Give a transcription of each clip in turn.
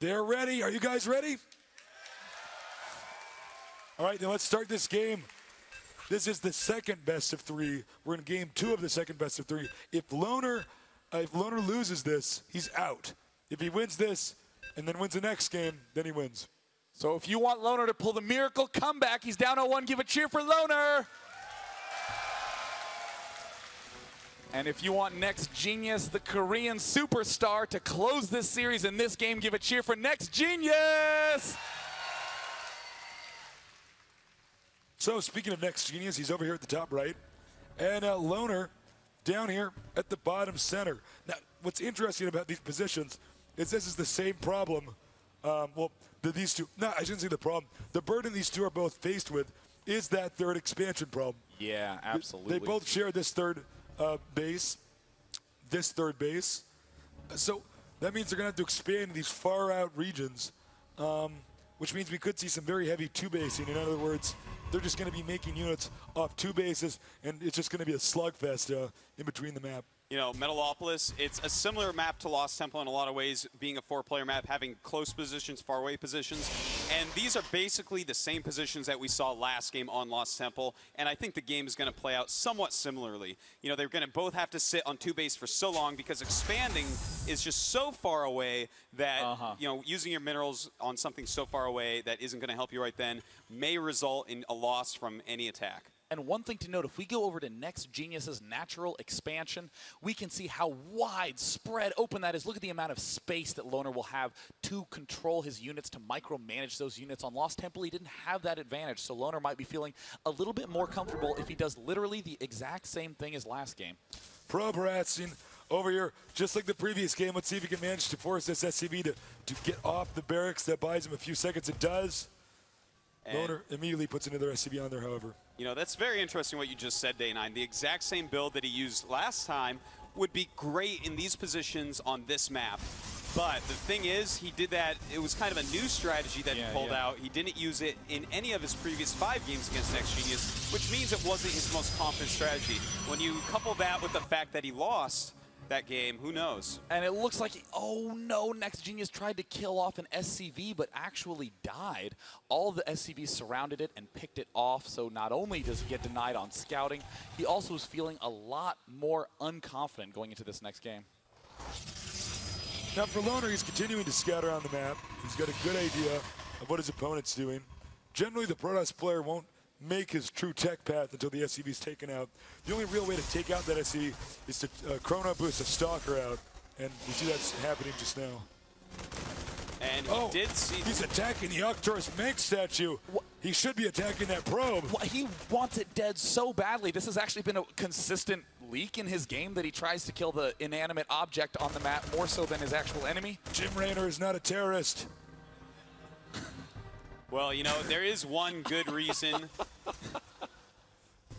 They're ready. Are you guys ready? All right, then let's start this game. This is the second best of three. We're in game 2 of the second best of 3. If Loner loses this, he's out. If he wins this and then wins the next game, then he wins. So if you want Loner to pull the miracle comeback, he's down 0-1, give a cheer for Loner. And if you want Nexgenius, the Korean superstar, to close this series in this game, give a cheer for Nexgenius. So speaking of Nexgenius, he's over here at the top right. And Loner down here at the bottom center. Now, what's interesting about these positions is this is the same problem. These two, no, I shouldn't say the problem. The burden these two are both faced with is that third expansion problem. Yeah, absolutely. They both share this third base. So that means they're going to have to expand these far out regions, which means we could see some very heavy two-basing. In other words, they're just going to be making units off 2 bases, and it's just going to be a slugfest in between the map. You know, Metalopolis, it's a similar map to Lost Temple in a lot of ways, being a 4-player map, having close positions, faraway positions. And these are basically the same positions that we saw last game on Lost Temple. And I think the game is going to play out somewhat similarly. You know, they're going to both have to sit on 2 base for so long because expanding is just so far away that, you know, using your minerals on something so far away that isn't going to help you right then may result in a loss from any attack. And one thing to note, if we go over to Nexgenius's natural expansion, we can see how widespread open that is. Look at the amount of space that Loner will have to control his units, to micromanage those units. On Lost Temple, he didn't have that advantage, so Loner might be feeling a little bit more comfortable if he does literally the exact same thing as last game. Pro Baratzin over here, just like the previous game. Let's see if he can manage to force this SCV to get off the barracks. That buys him a few seconds. It does. Loner immediately puts another SCV on there, however. You know, that's very interesting what you just said, Day9. The exact same build that he used last time would be great in these positions on this map. But the thing is, he did that, it was kind of a new strategy that he pulled out. He didn't use it in any of his previous 5 games against Nexgenius, which means it wasn't his most confident strategy. When you couple that with the fact that he lost that game, who knows? And it looks like, oh no, Nexgenius tried to kill off an SCV, but actually died. All of the SCVs surrounded it and picked it off, so not only does he get denied on scouting, he also is feeling a lot more unconfident going into this next game. Now for Loner, he's continuing to scout around the map. He's got a good idea of what his opponent's doing. Generally, the Protoss player won't make his true tech path until the SCV is taken out. The only real way to take out that SCV is to chrono boost a Stalker out, and we see that's happening just now. And he did see... He's attacking the Arcturus Meg statue. He should be attacking that probe. He wants it dead so badly. This has actually been a consistent leak in his game that he tries to kill the inanimate object on the map more so than his actual enemy. Jim Raynor is not a terrorist. Well, you know, there is one good reason.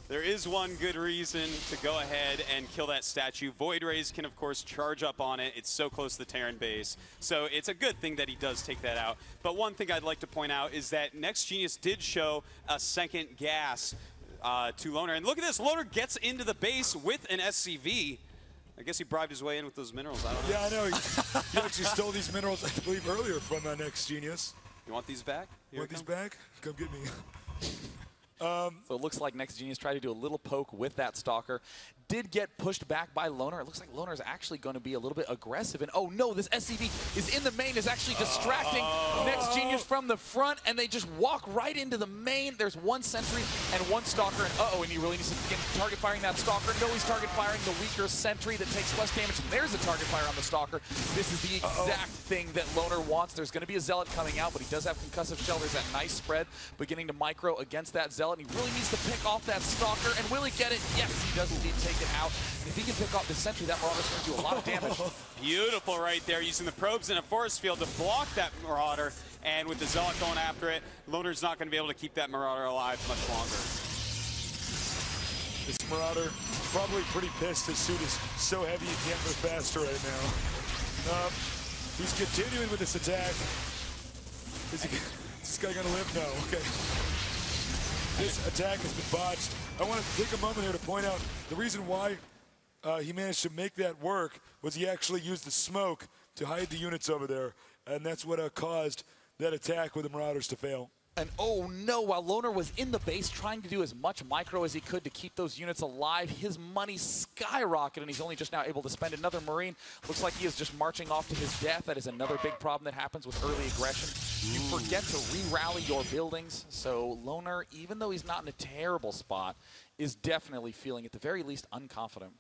There is one good reason to go ahead and kill that statue. Void Rays can, of course, charge up on it. It's so close to the Terran base. So it's a good thing that he does take that out. But one thing I'd like to point out is that Nexgenius did show a second gas to Loner. And look at this. Loner gets into the base with an SCV. I guess he bribed his way in with those minerals. I don't know. Yeah, I know. He actually stole these minerals, I believe, earlier from Nexgenius. You want these back? You want these back? Come get me. So it looks like Nexgenius tried to do a little poke with that Stalker. Did get pushed back by Loner. It looks like Loner is actually going to be a little bit aggressive. And oh no, this SCV is in the main, is actually distracting Nexgenius from the front, and they just walk right into the main. There's one sentry and one Stalker, and and he really needs to begin target firing that Stalker. No, he's target firing the weaker sentry that takes less damage. And there's a target fire on the Stalker. This is the exact thing that Loner wants. There's going to be a Zealot coming out, but he does have concussive shell. There's that nice spread beginning to micro against that Zealot, and he really needs to pick off that Stalker. And will he get it? Yes, he does indeed take it out. If he can pick off the sentry, that Marauder's going to do a lot of damage. Beautiful right there, using the probes in a force field to block that Marauder. And with the Zealot going after it, Loner's not going to be able to keep that Marauder alive much longer. This Marauder probably pretty pissed. His suit is so heavy he can't move faster right now. He's continuing with this attack. Is this guy going to live? No. Okay. This attack has been botched. I want to take a moment here to point out the reason why he managed to make that work was he actually used the smoke to hide the units over there. and that's what caused that attack with the Marauders to fail. And oh no, while Loner was in the base trying to do as much micro as he could to keep those units alive, his money skyrocketed and he's only just now able to spend another Marine. Looks like he is just marching off to his death. That is another big problem that happens with early aggression. You forget to re-rally your buildings, so Loner, even though he's not in a terrible spot, is definitely feeling at the very least unconfident.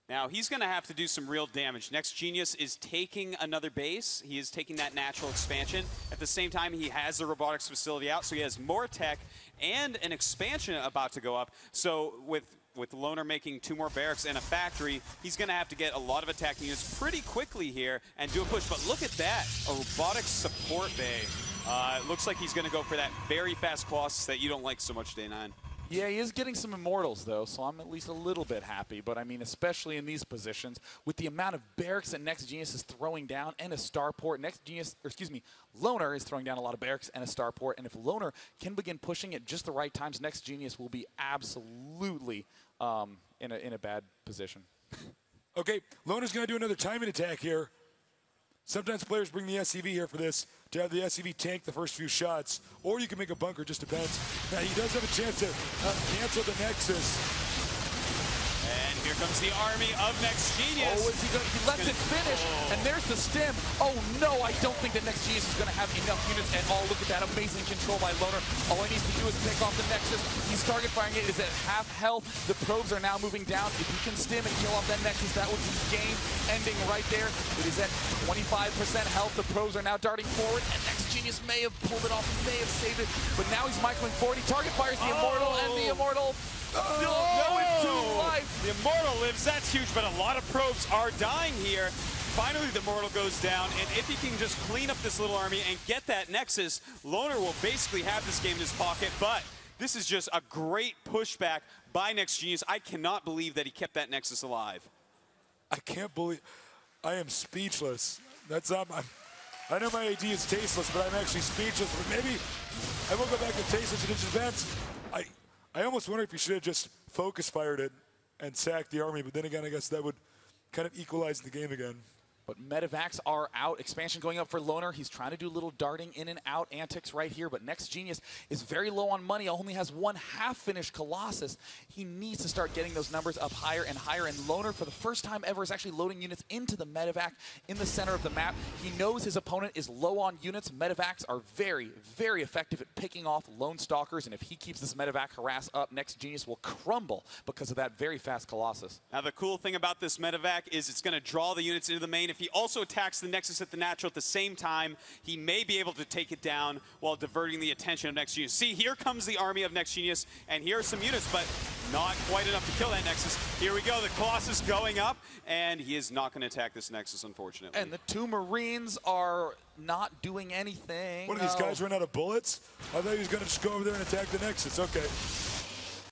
Now, he's going to have to do some real damage. Nexgenius is taking another base. He is taking that natural expansion. At the same time, he has the robotics facility out, so he has more tech and an expansion about to go up. So with Loner making 2 more barracks and a factory, he's going to have to get a lot of attacking units pretty quickly here and do a push. But look at that, a robotics support bay. It looks like he's going to go for that very fast Colossus that you don't like so much, Day9. Yeah, he is getting some Immortals, though, so I'm at least a little bit happy. But, I mean, especially in these positions, with the amount of barracks that Nexgenius is throwing down and a starport, Loner is throwing down a lot of barracks and a starport. And if Loner can begin pushing at just the right times, Nexgenius will be absolutely in a bad position. Okay, Loner's going to do another timing attack here. Sometimes players bring the SCV here for this, to have the SCV tank the first few shots, or you can make a bunker, just depends. Now, he does have a chance to cancel the Nexus. And here comes the army of Nexgenius. Oh, is he going to, he lets it finish, and there's the stem. Oh no, I don't think that Nexgenius is going to have enough units at all. Look at that amazing control by Loner. All he needs to do is pick off the Nexus. He's target firing it, is at half health. The probes are now moving down. If he can stem and kill off that Nexus, that would be game ending right there. It is at 25% health. The probes are now darting forward, and Nexgenius may have pulled it off, may have saved it, but now he's microing forward. He target fires the Immortal, and the Immortal going to life. The Immortal lives, that's huge, but a lot of probes are dying here. Finally, the Immortal goes down, and if he can just clean up this little army and get that Nexus, Loner will basically have this game in his pocket, but this is just a great pushback by Nexgenius. I cannot believe that he kept that Nexus alive. I can't believe, I am speechless. That's I know my AD is tasteless, but I'm actually speechless. But maybe I will go back to tasteless in his defense. I almost wonder if he should have just focus fired it and sacked the army, but then again, I guess that would kind of equalize the game again. But medevacs are out. Expansion going up for Loner. He's trying to do little darting in and out antics right here, but Nexgenius is very low on money. Only has 1 half-finished Colossus. He needs to start getting those numbers up higher and higher, and Loner, for the first time ever, is actually loading units into the medevac in the center of the map. He knows his opponent is low on units. Medevacs are very, very effective at picking off lone stalkers, and if he keeps this medevac harass up, Nexgenius will crumble because of that very fast Colossus. Now, the cool thing about this medevac is it's going to draw the units into the main. If he also attacks the Nexus at the natural at the same time, he may be able to take it down while diverting the attention of Nexgenius. See, here comes the army of Nexgenius, and here are some units, but not quite enough to kill that Nexus. Here we go, the Colossus going up, and he is not going to attack this Nexus, unfortunately. And the 2 Marines are not doing anything. What, are these guys run out of bullets? I thought he was going to just go over there and attack the Nexus. Okay.